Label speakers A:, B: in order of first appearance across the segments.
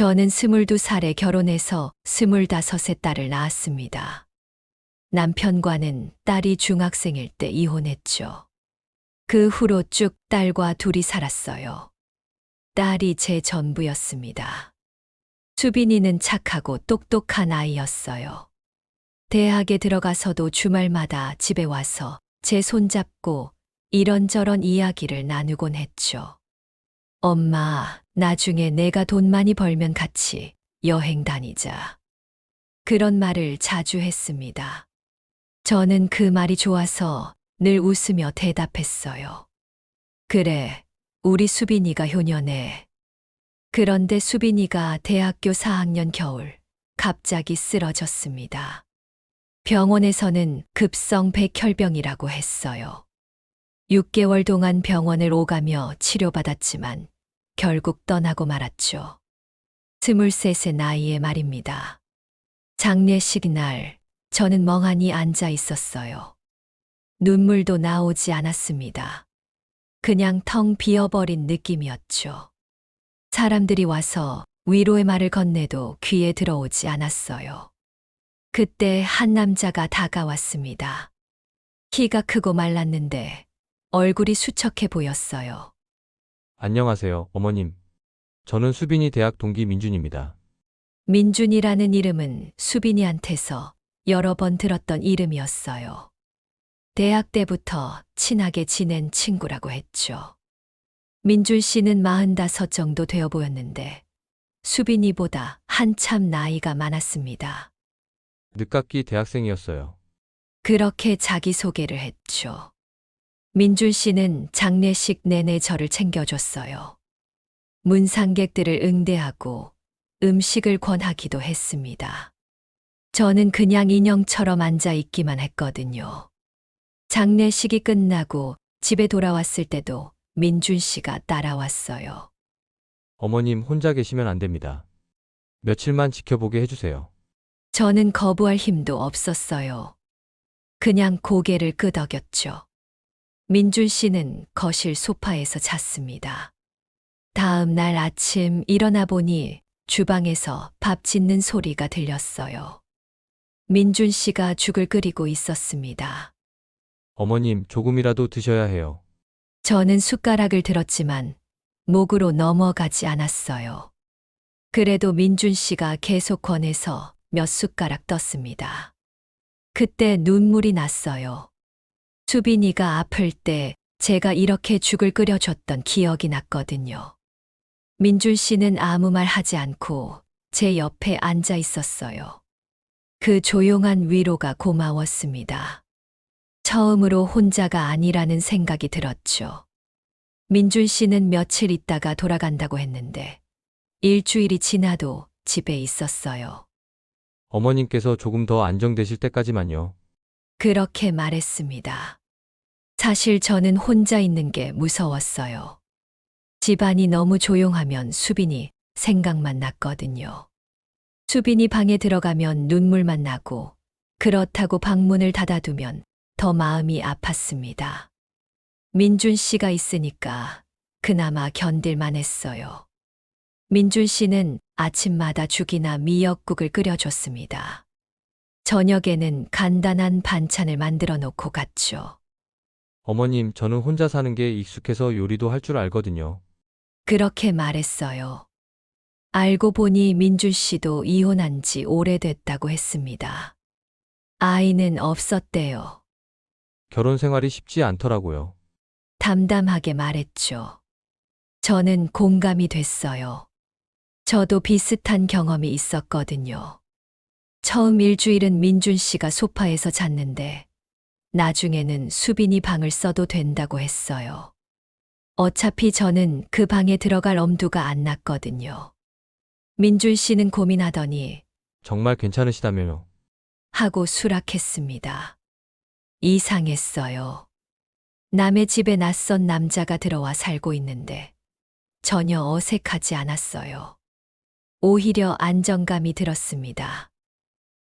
A: 저는 22살에 결혼해서 25의 딸을 낳았습니다. 남편과는 딸이 중학생일 때 이혼했죠. 그 후로 쭉 딸과 둘이 살았어요. 딸이 제 전부였습니다. 수빈이는 착하고 똑똑한 아이였어요. 대학에 들어가서도 주말마다 집에 와서 제 손잡고 이런저런 이야기를 나누곤 했죠. 엄마, 나중에 내가 돈 많이 벌면 같이 여행 다니자. 그런 말을 자주 했습니다. 저는 그 말이 좋아서 늘 웃으며 대답했어요. 그래, 우리 수빈이가 효녀네. 그런데 수빈이가 대학교 4학년 겨울 갑자기 쓰러졌습니다. 병원에서는 급성 백혈병이라고 했어요. 6개월 동안 병원을 오가며 치료받았지만 결국 떠나고 말았죠. 23의 나이에 말입니다. 장례식 날 저는 멍하니 앉아 있었어요. 눈물도 나오지 않았습니다. 그냥 텅 비어버린 느낌이었죠. 사람들이 와서 위로의 말을 건네도 귀에 들어오지 않았어요. 그때 한 남자가 다가왔습니다. 키가 크고 말랐는데 얼굴이 수척해 보였어요.
B: 안녕하세요, 어머님. 저는 수빈이 대학 동기 민준입니다.
A: 민준이라는 이름은 수빈이한테서 여러 번 들었던 이름이었어요. 대학 때부터 친하게 지낸 친구라고 했죠. 민준 씨는 45 정도 되어 보였는데 수빈이보다 한참 나이가 많았습니다.
B: 늦깎이 대학생이었어요.
A: 그렇게 자기소개를 했죠. 민준 씨는 장례식 내내 저를 챙겨줬어요. 문상객들을 응대하고 음식을 권하기도 했습니다. 저는 그냥 인형처럼 앉아 있기만 했거든요. 장례식이 끝나고 집에 돌아왔을 때도 민준 씨가 따라왔어요.
B: 어머님 혼자 계시면 안 됩니다. 며칠만 지켜보게 해주세요.
A: 저는 거부할 힘도 없었어요. 그냥 고개를 끄덕였죠. 민준 씨는 거실 소파에서 잤습니다. 다음 날 아침 일어나 보니 주방에서 밥 짓는 소리가 들렸어요. 민준 씨가 죽을 끓이고 있었습니다.
B: 어머님 조금이라도 드셔야 해요.
A: 저는 숟가락을 들었지만 목으로 넘어가지 않았어요. 그래도 민준 씨가 계속 권해서 몇 숟가락 떴습니다. 그때 눈물이 났어요. 수빈이가 아플 때 제가 이렇게 죽을 끓여줬던 기억이 났거든요. 민준 씨는 아무 말 하지 않고 제 옆에 앉아 있었어요. 그 조용한 위로가 고마웠습니다. 처음으로 혼자가 아니라는 생각이 들었죠. 민준 씨는 며칠 있다가 돌아간다고 했는데 일주일이 지나도 집에 있었어요.
B: 어머님께서 조금 더 안정되실 때까지만요.
A: 그렇게 말했습니다. 사실 저는 혼자 있는 게 무서웠어요. 집안이 너무 조용하면 수빈이 생각만 났거든요. 수빈이 방에 들어가면 눈물만 나고 그렇다고 방문을 닫아두면 더 마음이 아팠습니다. 민준 씨가 있으니까 그나마 견딜만 했어요. 민준 씨는 아침마다 죽이나 미역국을 끓여줬습니다. 저녁에는 간단한 반찬을 만들어 놓고 갔죠.
B: 어머님 저는 혼자 사는 게 익숙해서 요리도 할 줄 알거든요.
A: 그렇게 말했어요. 알고 보니 민준 씨도 이혼한 지 오래됐다고 했습니다. 아이는 없었대요.
B: 결혼 생활이 쉽지 않더라고요.
A: 담담하게 말했죠. 저는 공감이 됐어요. 저도 비슷한 경험이 있었거든요. 처음 일주일은 민준 씨가 소파에서 잤는데 나중에는 수빈이 방을 써도 된다고 했어요. 어차피 저는 그 방에 들어갈 엄두가 안 났거든요. 민준 씨는 고민하더니
B: 정말 괜찮으시다며요.
A: 하고 수락했습니다. 이상했어요. 남의 집에 낯선 남자가 들어와 살고 있는데 전혀 어색하지 않았어요. 오히려 안정감이 들었습니다.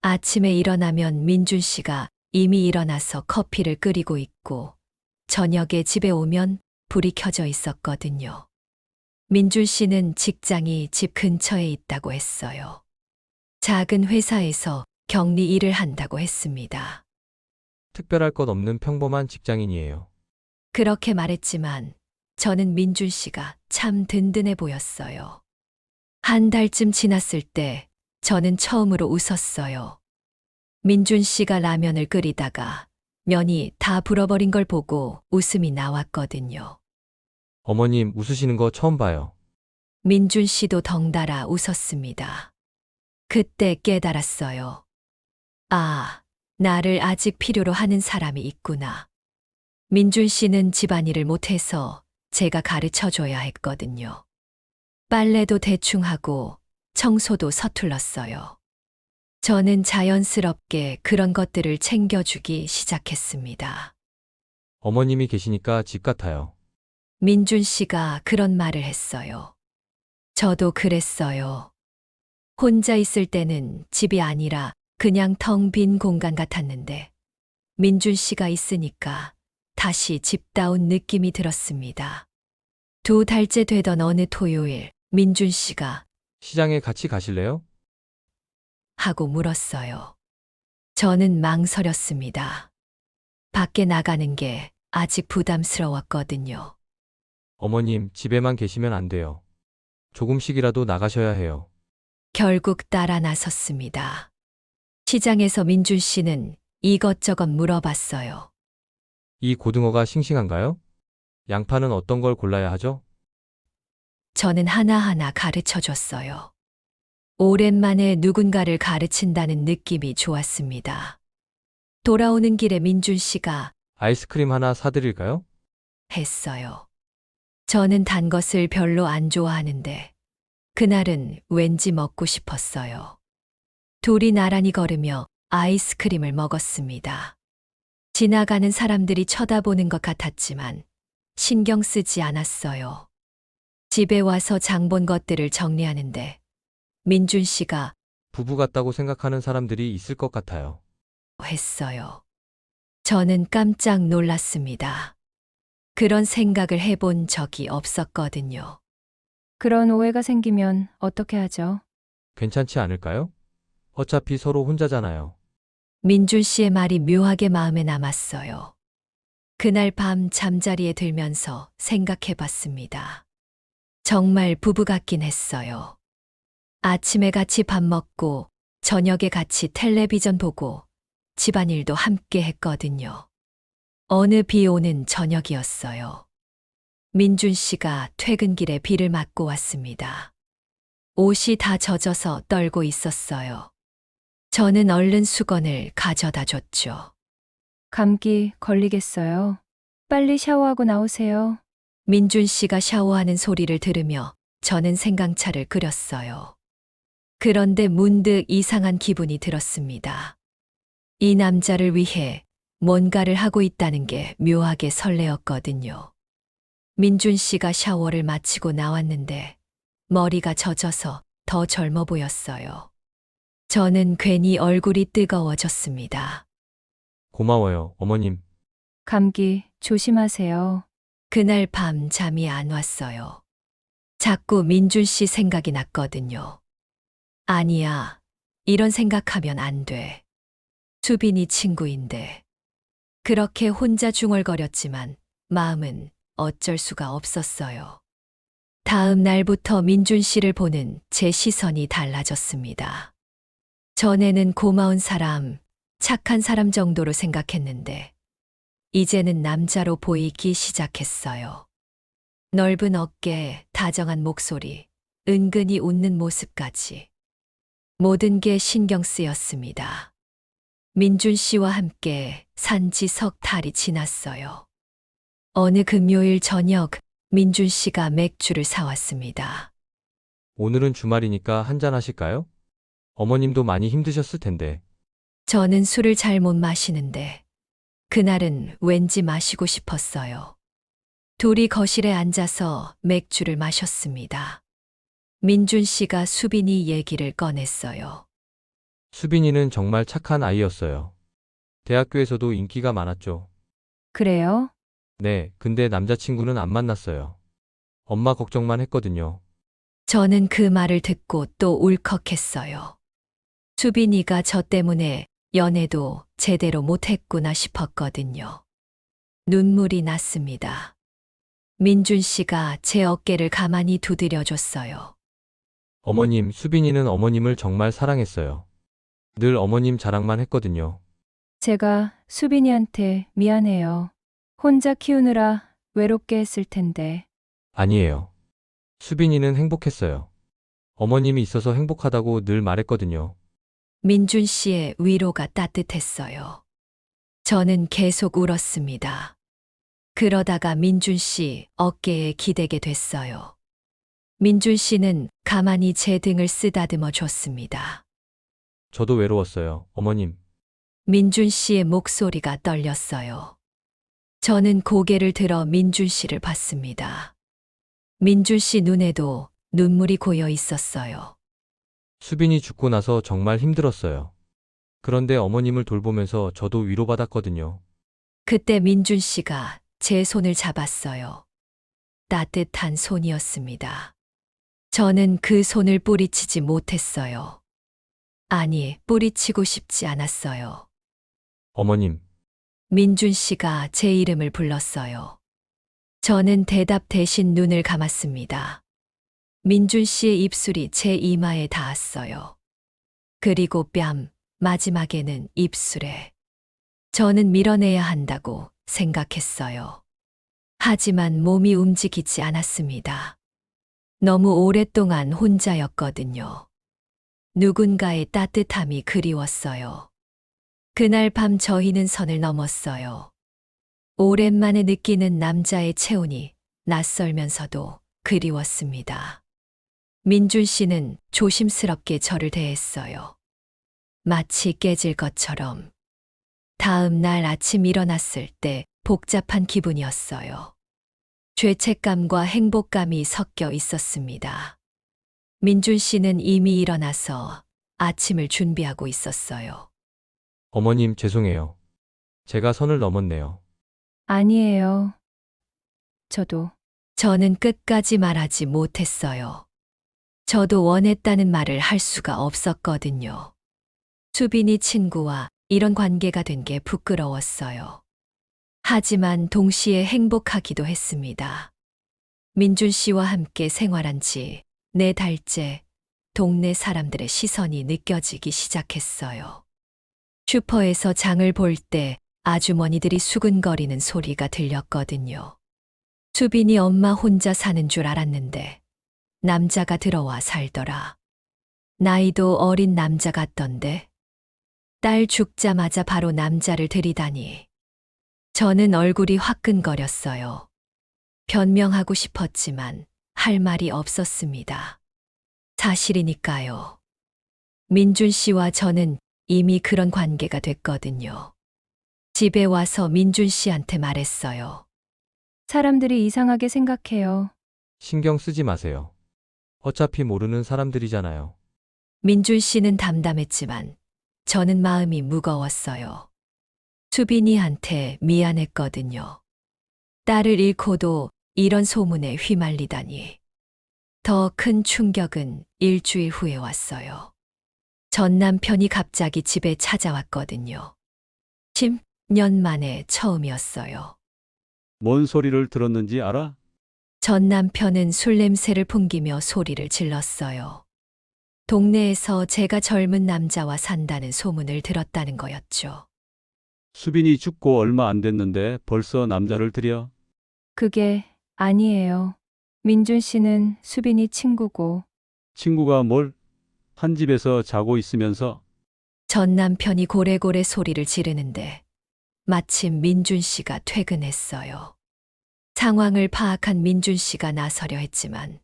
A: 아침에 일어나면 민준 씨가 이미 일어나서 커피를 끓이고 있고 저녁에 집에 오면 불이 켜져 있었거든요. 민준 씨는 직장이 집 근처에 있다고 했어요. 작은 회사에서 격리 일을 한다고 했습니다.
B: 특별할 것 없는 평범한 직장인이에요.
A: 그렇게 말했지만 저는 민준 씨가 참 든든해 보였어요. 한 달쯤 지났을 때 저는 처음으로 웃었어요. 민준 씨가 라면을 끓이다가 면이 다 불어버린 걸 보고 웃음이 나왔거든요.
B: 어머님 웃으시는 거 처음 봐요.
A: 민준 씨도 덩달아 웃었습니다. 그때 깨달았어요. 아, 나를 아직 필요로 하는 사람이 있구나. 민준 씨는 집안일을 못해서 제가 가르쳐 줘야 했거든요. 빨래도 대충 하고 청소도 서툴렀어요. 저는 자연스럽게 그런 것들을 챙겨주기 시작했습니다.
B: 어머님이 계시니까 집 같아요.
A: 민준 씨가 그런 말을 했어요. 저도 그랬어요. 혼자 있을 때는 집이 아니라 그냥 텅 빈 공간 같았는데 민준 씨가 있으니까 다시 집다운 느낌이 들었습니다. 2달째 되던 어느 토요일 민준 씨가
B: 시장에 같이 가실래요?
A: 하고 물었어요. 저는 망설였습니다. 밖에 나가는 게 아직 부담스러웠거든요.
B: 어머님 집에만 계시면 안 돼요. 조금씩이라도 나가셔야 해요.
A: 결국 따라 나섰습니다. 시장에서 민준 씨는 이것저것 물어봤어요.
B: 이 고등어가 싱싱한가요? 양파는 어떤 걸 골라야 하죠?
A: 저는 하나하나 가르쳐 줬어요. 오랜만에 누군가를 가르친다는 느낌이 좋았습니다. 돌아오는 길에 민준 씨가
B: 아이스크림 하나 사드릴까요?
A: 했어요. 저는 단 것을 별로 안 좋아하는데 그날은 왠지 먹고 싶었어요. 둘이 나란히 걸으며 아이스크림을 먹었습니다. 지나가는 사람들이 쳐다보는 것 같았지만 신경 쓰지 않았어요. 집에 와서 장 본 것들을 정리하는데 민준 씨가
B: 부부 같다고 생각하는 사람들이 있을 것 같아요.
A: 했어요. 저는 깜짝 놀랐습니다. 그런 생각을 해본 적이 없었거든요.
C: 그런 오해가 생기면 어떻게 하죠?
B: 괜찮지 않을까요? 어차피 서로 혼자잖아요.
A: 민준 씨의 말이 묘하게 마음에 남았어요. 그날 밤 잠자리에 들면서 생각해 봤습니다. 정말 부부 같긴 했어요. 아침에 같이 밥 먹고 저녁에 같이 텔레비전 보고 집안일도 함께 했거든요. 어느 비 오는 저녁이었어요. 민준 씨가 퇴근길에 비를 맞고 왔습니다. 옷이 다 젖어서 떨고 있었어요. 저는 얼른 수건을 가져다 줬죠.
C: 감기 걸리겠어요. 빨리 샤워하고 나오세요.
A: 민준 씨가 샤워하는 소리를 들으며 저는 생강차를 끓였어요. 그런데 문득 이상한 기분이 들었습니다. 이 남자를 위해 뭔가를 하고 있다는 게 묘하게 설레었거든요. 민준 씨가 샤워를 마치고 나왔는데 머리가 젖어서 더 젊어 보였어요. 저는 괜히 얼굴이 뜨거워졌습니다.
B: 고마워요, 어머님.
C: 감기 조심하세요.
A: 그날 밤 잠이 안 왔어요. 자꾸 민준 씨 생각이 났거든요. 아니야, 이런 생각하면 안 돼. 수빈이 친구인데. 그렇게 혼자 중얼거렸지만 마음은 어쩔 수가 없었어요. 다음 날부터 민준 씨를 보는 제 시선이 달라졌습니다. 전에는 고마운 사람, 착한 사람 정도로 생각했는데, 이제는 남자로 보이기 시작했어요. 넓은 어깨, 다정한 목소리, 은근히 웃는 모습까지. 모든 게 신경 쓰였습니다. 민준 씨와 함께 산지 석 달이 지났어요. 어느 금요일 저녁, 민준 씨가 맥주를 사왔습니다.
B: 오늘은 주말이니까 한잔 하실까요? 어머님도 많이 힘드셨을 텐데.
A: 저는 술을 잘 못 마시는데, 그날은 왠지 마시고 싶었어요. 둘이 거실에 앉아서 맥주를 마셨습니다. 민준 씨가 수빈이 얘기를 꺼냈어요.
B: 수빈이는 정말 착한 아이였어요. 대학교에서도 인기가 많았죠.
C: 그래요?
B: 네, 근데 남자친구는 안 만났어요. 엄마 걱정만 했거든요.
A: 저는 그 말을 듣고 또 울컥했어요. 수빈이가 저 때문에 연애도 제대로 못했구나 싶었거든요. 눈물이 났습니다. 민준 씨가 제 어깨를 가만히 두드려줬어요.
B: 어머님, 수빈이는 어머님을 정말 사랑했어요. 늘 어머님 자랑만 했거든요.
C: 제가 수빈이한테 미안해요. 혼자 키우느라 외롭게 했을 텐데.
B: 아니에요. 수빈이는 행복했어요. 어머님이 있어서 행복하다고 늘 말했거든요.
A: 민준 씨의 위로가 따뜻했어요. 저는 계속 울었습니다. 그러다가 민준 씨 어깨에 기대게 됐어요. 민준 씨는 가만히 제 등을 쓰다듬어 줬습니다.
B: 저도 외로웠어요, 어머님.
A: 민준 씨의 목소리가 떨렸어요. 저는 고개를 들어 민준 씨를 봤습니다. 민준 씨 눈에도 눈물이 고여 있었어요.
B: 수빈이 죽고 나서 정말 힘들었어요. 그런데 어머님을 돌보면서 저도 위로받았거든요.
A: 그때 민준 씨가 제 손을 잡았어요. 따뜻한 손이었습니다. 저는 그 손을 뿌리치지 못했어요. 아니, 뿌리치고 싶지 않았어요.
B: 어머님,
A: 민준 씨가 제 이름을 불렀어요. 저는 대답 대신 눈을 감았습니다. 민준 씨의 입술이 제 이마에 닿았어요. 그리고 뺨, 마지막에는 입술에. 저는 밀어내야 한다고 생각했어요. 하지만 몸이 움직이지 않았습니다. 너무 오랫동안 혼자였거든요. 누군가의 따뜻함이 그리웠어요. 그날 밤 저희는 선을 넘었어요. 오랜만에 느끼는 남자의 체온이 낯설면서도 그리웠습니다. 민준 씨는 조심스럽게 저를 대했어요. 마치 깨질 것처럼. 다음 날 아침 일어났을 때 복잡한 기분이었어요. 죄책감과 행복감이 섞여 있었습니다. 민준 씨는 이미 일어나서 아침을 준비하고 있었어요.
B: 어머님 죄송해요. 제가 선을 넘었네요.
C: 아니에요. 저도.
A: 저는 끝까지 말하지 못했어요. 저도 원했다는 말을 할 수가 없었거든요. 수빈이 친구와 이런 관계가 된 게 부끄러웠어요. 하지만 동시에 행복하기도 했습니다. 민준 씨와 함께 생활한 지 4달째 동네 사람들의 시선이 느껴지기 시작했어요. 슈퍼에서 장을 볼 때 아주머니들이 수근거리는 소리가 들렸거든요. 수빈이 엄마 혼자 사는 줄 알았는데 남자가 들어와 살더라. 나이도 어린 남자 같던데. 딸 죽자마자 바로 남자를 들이다니. 저는 얼굴이 화끈거렸어요. 변명하고 싶었지만 할 말이 없었습니다. 사실이니까요. 민준 씨와 저는 이미 그런 관계가 됐거든요. 집에 와서 민준 씨한테 말했어요.
C: 사람들이 이상하게 생각해요.
B: 신경 쓰지 마세요. 어차피 모르는 사람들이잖아요.
A: 민준 씨는 담담했지만 저는 마음이 무거웠어요. 수빈이한테 미안했거든요. 딸을 잃고도 이런 소문에 휘말리다니. 더 큰 충격은 일주일 후에 왔어요. 전 남편이 갑자기 집에 찾아왔거든요. 10년 만에 처음이었어요.
D: 뭔 소리를 들었는지 알아?
A: 전 남편은 술 냄새를 풍기며 소리를 질렀어요. 동네에서 제가 젊은 남자와 산다는 소문을 들었다는 거였죠.
D: 수빈이 죽고 얼마 안 됐는데 벌써 남자를 들여?
C: 그게 아니에요. 민준 씨는 수빈이 친구고.
D: 친구가 뭘? 한 집에서 자고 있으면서
A: 전 남편이 고래고래 소리를 지르는데 마침 민준 씨가 퇴근했어요. 상황을 파악한 민준 씨가 나서려 했지만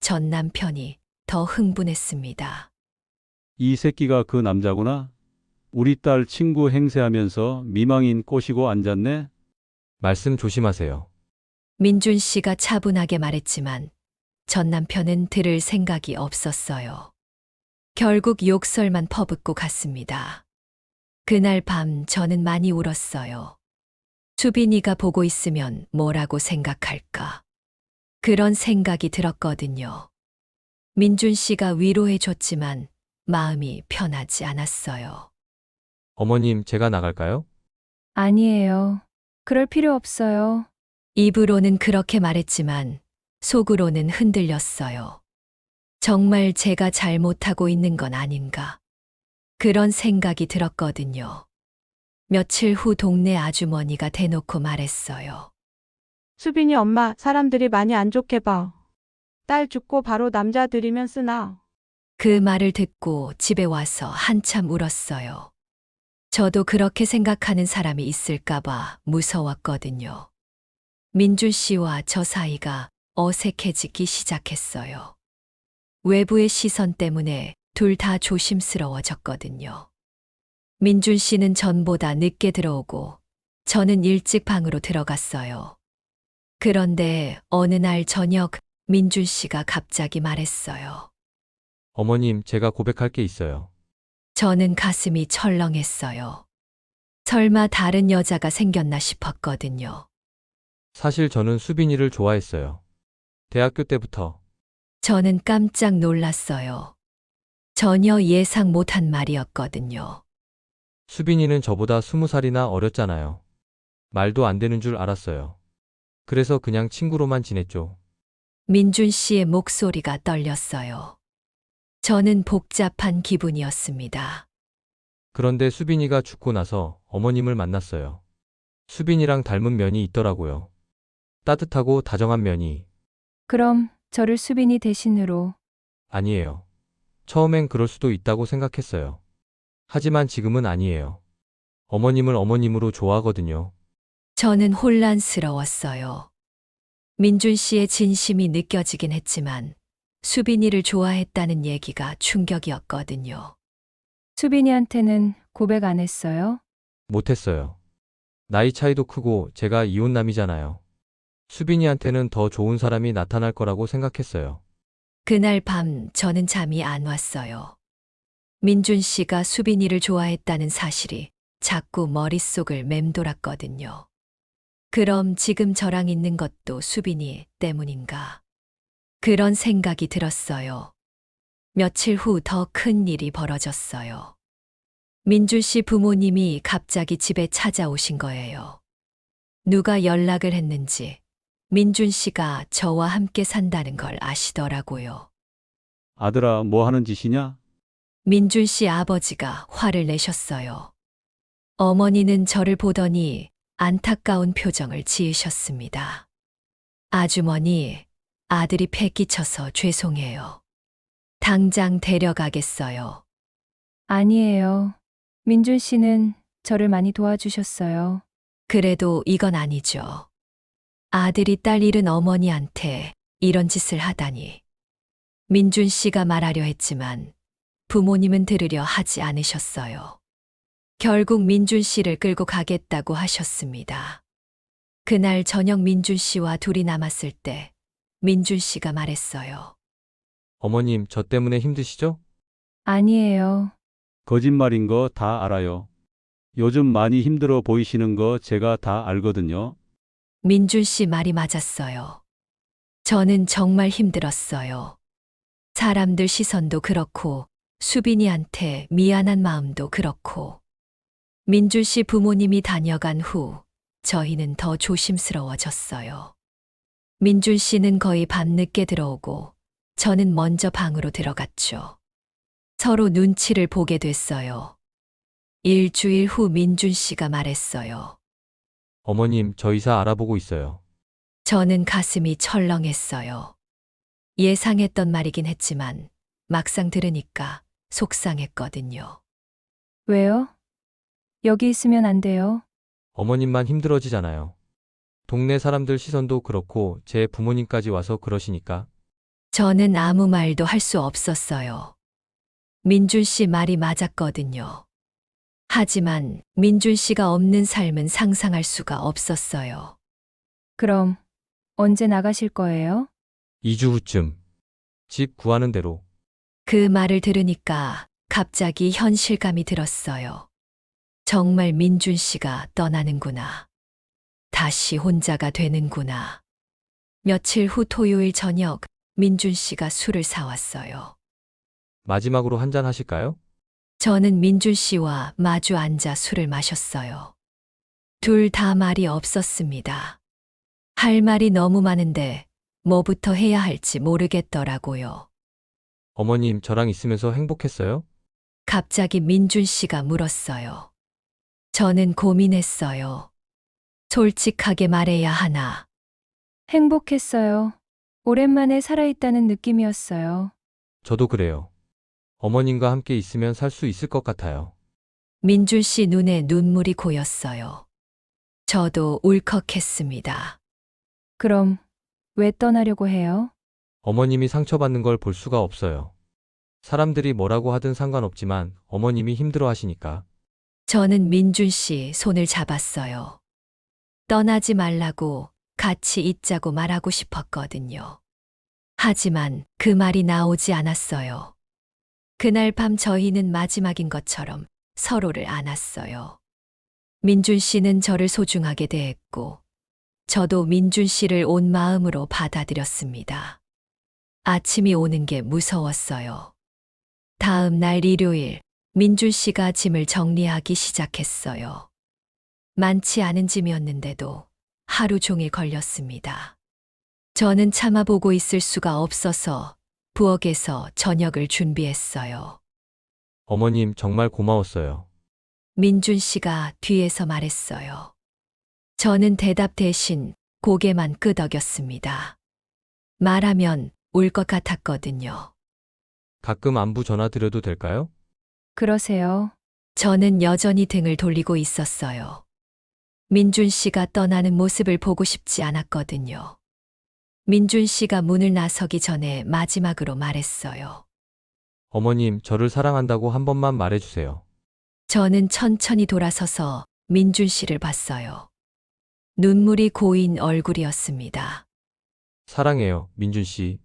A: 전 남편이 더 흥분했습니다.
D: 이 새끼가 그 남자구나? 우리 딸 친구 행세하면서 미망인 꼬시고 앉았네?
B: 말씀 조심하세요.
A: 민준 씨가 차분하게 말했지만 전 남편은 들을 생각이 없었어요. 결국 욕설만 퍼붓고 갔습니다. 그날 밤 저는 많이 울었어요. 수빈이가 보고 있으면 뭐라고 생각할까? 그런 생각이 들었거든요. 민준 씨가 위로해 줬지만 마음이 편하지 않았어요.
B: 어머님, 제가 나갈까요?
C: 아니에요. 그럴 필요 없어요.
A: 입으로는 그렇게 말했지만 속으로는 흔들렸어요. 정말 제가 잘못하고 있는 건 아닌가. 그런 생각이 들었거든요. 며칠 후 동네 아주머니가 대놓고 말했어요.
E: 수빈이 엄마, 사람들이 많이 안 좋게 봐. 딸 죽고 바로 남자 들이면 쓰나.
A: 그 말을 듣고 집에 와서 한참 울었어요. 저도 그렇게 생각하는 사람이 있을까봐 무서웠거든요. 민준 씨와 저 사이가 어색해지기 시작했어요. 외부의 시선 때문에 둘 다 조심스러워졌거든요. 민준 씨는 전보다 늦게 들어오고 저는 일찍 방으로 들어갔어요. 그런데 어느 날 저녁 민준 씨가 갑자기 말했어요.
B: 어머님, 제가 고백할 게 있어요.
A: 저는 가슴이 철렁했어요. 설마 다른 여자가 생겼나 싶었거든요.
B: 사실 저는 수빈이를 좋아했어요. 대학교 때부터.
A: 저는 깜짝 놀랐어요. 전혀 예상 못한 말이었거든요.
B: 수빈이는 저보다 20살이나 어렸잖아요. 말도 안 되는 줄 알았어요. 그래서 그냥 친구로만 지냈죠.
A: 민준 씨의 목소리가 떨렸어요. 저는 복잡한 기분이었습니다.
B: 그런데 수빈이가 죽고 나서 어머님을 만났어요. 수빈이랑 닮은 면이 있더라고요. 따뜻하고 다정한 면이.
C: 그럼 저를 수빈이 대신으로.
B: 아니에요. 처음엔 그럴 수도 있다고 생각했어요. 하지만 지금은 아니에요. 어머님을 어머님으로 좋아하거든요.
A: 저는 혼란스러웠어요. 민준 씨의 진심이 느껴지긴 했지만 수빈이를 좋아했다는 얘기가 충격이었거든요.
C: 수빈이한테는 고백 안 했어요?
B: 못했어요. 나이 차이도 크고 제가 이혼남이잖아요. 수빈이한테는 더 좋은 사람이 나타날 거라고 생각했어요.
A: 그날 밤 저는 잠이 안 왔어요. 민준 씨가 수빈이를 좋아했다는 사실이 자꾸 머릿속을 맴돌았거든요. 그럼 지금 저랑 있는 것도 수빈이 때문인가? 그런 생각이 들었어요. 며칠 후 더 큰 일이 벌어졌어요. 민준 씨 부모님이 갑자기 집에 찾아오신 거예요. 누가 연락을 했는지 민준 씨가 저와 함께 산다는 걸 아시더라고요.
D: 아들아, 뭐 하는 짓이냐?
A: 민준 씨 아버지가 화를 내셨어요. 어머니는 저를 보더니 안타까운 표정을 지으셨습니다. 아주머니, 아들이 패 끼쳐서 죄송해요. 당장 데려가겠어요.
C: 아니에요. 민준 씨는 저를 많이 도와주셨어요.
A: 그래도 이건 아니죠. 아들이 딸 잃은 어머니한테 이런 짓을 하다니. 민준 씨가 말하려 했지만 부모님은 들으려 하지 않으셨어요. 결국 민준 씨를 끌고 가겠다고 하셨습니다. 그날 저녁 민준 씨와 둘이 남았을 때 민준 씨가 말했어요.
B: 어머님, 저 때문에 힘드시죠?
C: 아니에요.
D: 거짓말인 거 다 알아요. 요즘 많이 힘들어 보이시는 거 제가 다 알거든요.
A: 민준 씨 말이 맞았어요. 저는 정말 힘들었어요. 사람들 시선도 그렇고 수빈이한테 미안한 마음도 그렇고. 민준 씨 부모님이 다녀간 후 저희는 더 조심스러워졌어요. 민준 씨는 거의 밤늦게 들어오고 저는 먼저 방으로 들어갔죠. 서로 눈치를 보게 됐어요. 일주일 후 민준 씨가 말했어요.
B: 어머님, 저 이사 알아보고 있어요.
A: 저는 가슴이 철렁했어요. 예상했던 말이긴 했지만 막상 들으니까 속상했거든요.
C: 왜요? 여기 있으면 안 돼요?
B: 어머님만 힘들어지잖아요. 동네 사람들 시선도 그렇고 제 부모님까지 와서 그러시니까.
A: 저는 아무 말도 할 수 없었어요. 민준 씨 말이 맞았거든요. 하지만 민준 씨가 없는 삶은 상상할 수가 없었어요.
C: 그럼 언제 나가실 거예요?
B: 2주 후쯤. 집 구하는 대로.
A: 그 말을 들으니까 갑자기 현실감이 들었어요. 정말 민준 씨가 떠나는구나. 다시 혼자가 되는구나. 며칠 후 토요일 저녁 민준 씨가 술을 사왔어요.
B: 마지막으로 한잔 하실까요?
A: 저는 민준 씨와 마주 앉아 술을 마셨어요. 둘 다 말이 없었습니다. 할 말이 너무 많은데 뭐부터 해야 할지 모르겠더라고요.
B: 어머님, 저랑 있으면서 행복했어요?
A: 갑자기 민준 씨가 물었어요. 저는 고민했어요. 솔직하게 말해야 하나.
C: 행복했어요. 오랜만에 살아있다는 느낌이었어요.
B: 저도 그래요. 어머님과 함께 있으면 살 수 있을 것 같아요.
A: 민준 씨 눈에 눈물이 고였어요. 저도 울컥했습니다.
C: 그럼 왜 떠나려고 해요?
B: 어머님이 상처받는 걸 볼 수가 없어요. 사람들이 뭐라고 하든 상관없지만 어머님이 힘들어 하시니까.
A: 저는 민준 씨 손을 잡았어요. 떠나지 말라고 같이 있자고 말하고 싶었거든요. 하지만 그 말이 나오지 않았어요. 그날 밤 저희는 마지막인 것처럼 서로를 안았어요. 민준 씨는 저를 소중하게 대했고, 저도 민준 씨를 온 마음으로 받아들였습니다. 아침이 오는 게 무서웠어요. 다음 날 일요일, 민준 씨가 짐을 정리하기 시작했어요. 많지 않은 짐이었는데도 하루 종일 걸렸습니다. 저는 참아보고 있을 수가 없어서 부엌에서 저녁을 준비했어요.
B: 어머님, 정말 고마웠어요.
A: 민준 씨가 뒤에서 말했어요. 저는 대답 대신 고개만 끄덕였습니다. 말하면 울 것 같았거든요.
B: 가끔 안부 전화 드려도 될까요?
C: 그러세요.
A: 저는 여전히 등을 돌리고 있었어요. 민준 씨가 떠나는 모습을 보고 싶지 않았거든요. 민준 씨가 문을 나서기 전에 마지막으로 말했어요.
B: 어머님, 저를 사랑한다고 한 번만 말해주세요.
A: 저는 천천히 돌아서서 민준 씨를 봤어요. 눈물이 고인 얼굴이었습니다.
B: 사랑해요, 민준 씨.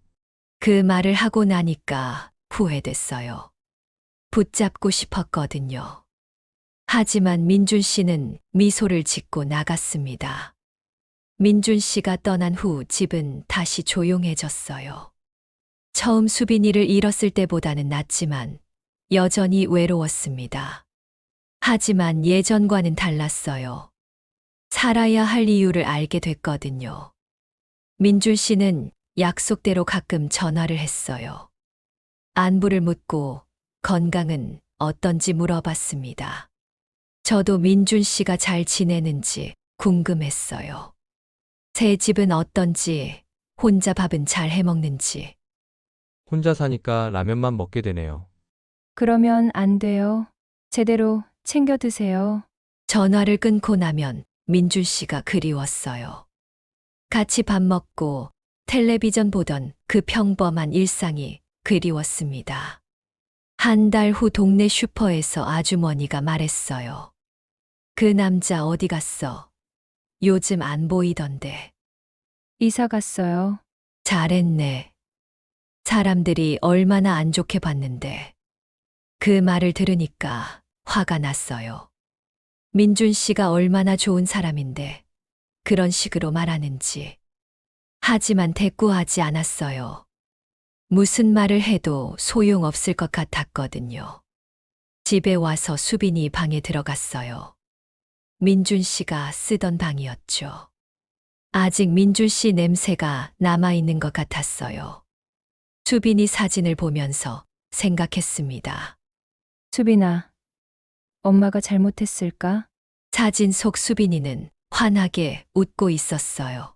A: 그 말을 하고 나니까 후회됐어요. 붙잡고 싶었거든요. 하지만 민준 씨는 미소를 짓고 나갔습니다. 민준 씨가 떠난 후 집은 다시 조용해졌어요. 처음 수빈이를 잃었을 때보다는 낫지만 여전히 외로웠습니다. 하지만 예전과는 달랐어요. 살아야 할 이유를 알게 됐거든요. 민준 씨는 약속대로 가끔 전화를 했어요. 안부를 묻고 건강은 어떤지 물어봤습니다. 저도 민준 씨가 잘 지내는지 궁금했어요. 새 집은 어떤지, 혼자 밥은 잘 해먹는지.
B: 혼자 사니까 라면만 먹게 되네요.
C: 그러면 안 돼요. 제대로 챙겨 드세요.
A: 전화를 끊고 나면 민준 씨가 그리웠어요. 같이 밥 먹고 텔레비전 보던 그 평범한 일상이 그리웠습니다. 한 달 후 동네 슈퍼에서 아주머니가 말했어요. 그 남자 어디 갔어? 요즘 안 보이던데.
C: 이사 갔어요.
A: 잘했네. 사람들이 얼마나 안 좋게 봤는데. 그 말을 들으니까 화가 났어요. 민준 씨가 얼마나 좋은 사람인데 그런 식으로 말하는지. 하지만 대꾸하지 않았어요. 무슨 말을 해도 소용없을 것 같았거든요. 집에 와서 수빈이 방에 들어갔어요. 민준 씨가 쓰던 방이었죠. 아직 민준 씨 냄새가 남아있는 것 같았어요. 수빈이 사진을 보면서 생각했습니다.
C: 수빈아, 엄마가 잘못했을까?
A: 사진 속 수빈이는 환하게 웃고 있었어요.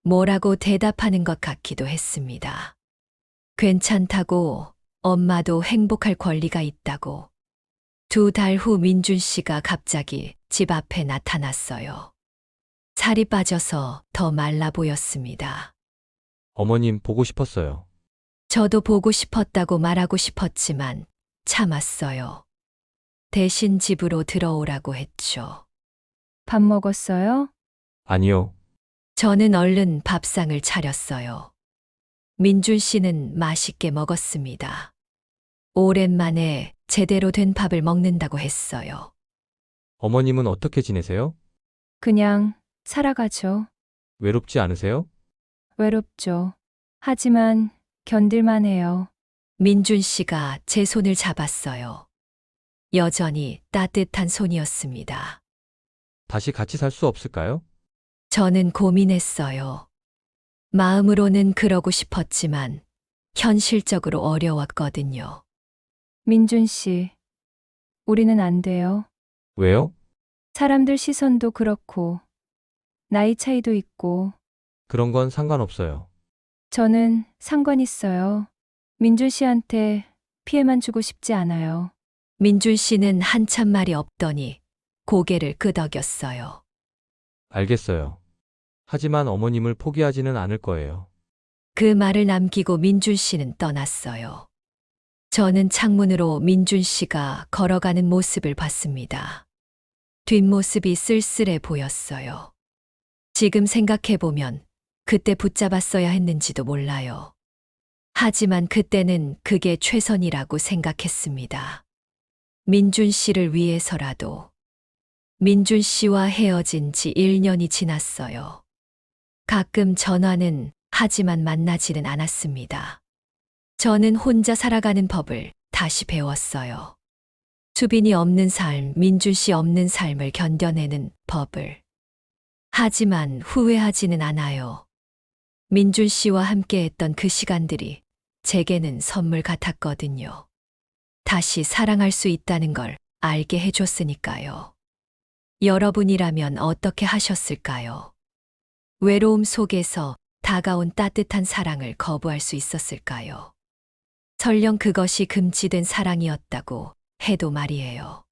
A: 뭐라고 대답하는 것 같기도 했습니다. 괜찮다고, 엄마도 행복할 권리가 있다고. 2달 후 민준 씨가 갑자기 집 앞에 나타났어요. 살이 빠져서 더 말라 보였습니다.
B: 어머님, 보고 싶었어요.
A: 저도 보고 싶었다고 말하고 싶었지만 참았어요. 대신 집으로 들어오라고 했죠.
C: 밥 먹었어요?
B: 아니요.
A: 저는 얼른 밥상을 차렸어요. 민준 씨는 맛있게 먹었습니다. 오랜만에 제대로 된 밥을 먹는다고 했어요.
B: 어머님은 어떻게 지내세요?
C: 그냥 살아가죠.
B: 외롭지 않으세요?
C: 외롭죠. 하지만 견딜만 해요.
A: 민준 씨가 제 손을 잡았어요. 여전히 따뜻한 손이었습니다.
B: 다시 같이 살 수 없을까요?
A: 저는 고민했어요. 마음으로는 그러고 싶었지만 현실적으로 어려웠거든요.
C: 민준 씨, 우리는 안 돼요.
B: 왜요?
C: 사람들 시선도 그렇고, 나이 차이도 있고,
B: 그런 건 상관없어요.
C: 저는 상관 있어요. 민준 씨한테 피해만 주고 싶지 않아요.
A: 민준 씨는 한참 말이 없더니 고개를 끄덕였어요.
B: 알겠어요. 하지만 어머님을 포기하지는 않을 거예요.
A: 그 말을 남기고 민준 씨는 떠났어요. 저는 창문으로 민준 씨가 걸어가는 모습을 봤습니다. 뒷모습이 쓸쓸해 보였어요. 지금 생각해보면 그때 붙잡았어야 했는지도 몰라요. 하지만 그때는 그게 최선이라고 생각했습니다. 민준 씨를 위해서라도. 민준 씨와 헤어진 지 1년이 지났어요. 가끔 전화는 하지만 만나지는 않았습니다. 저는 혼자 살아가는 법을 다시 배웠어요. 수빈이 없는 삶, 민준 씨 없는 삶을 견뎌내는 법을. 하지만 후회하지는 않아요. 민준 씨와 함께 했던 그 시간들이 제게는 선물 같았거든요. 다시 사랑할 수 있다는 걸 알게 해줬으니까요. 여러분이라면 어떻게 하셨을까요? 외로움 속에서 다가온 따뜻한 사랑을 거부할 수 있었을까요? 설령 그것이 금지된 사랑이었다고 해도 말이에요.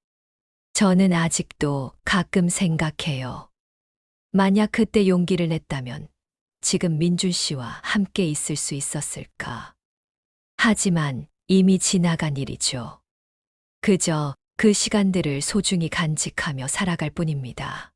A: 저는 아직도 가끔 생각해요. 만약 그때 용기를 냈다면 지금 민준 씨와 함께 있을 수 있었을까? 하지만 이미 지나간 일이죠. 그저 그 시간들을 소중히 간직하며 살아갈 뿐입니다.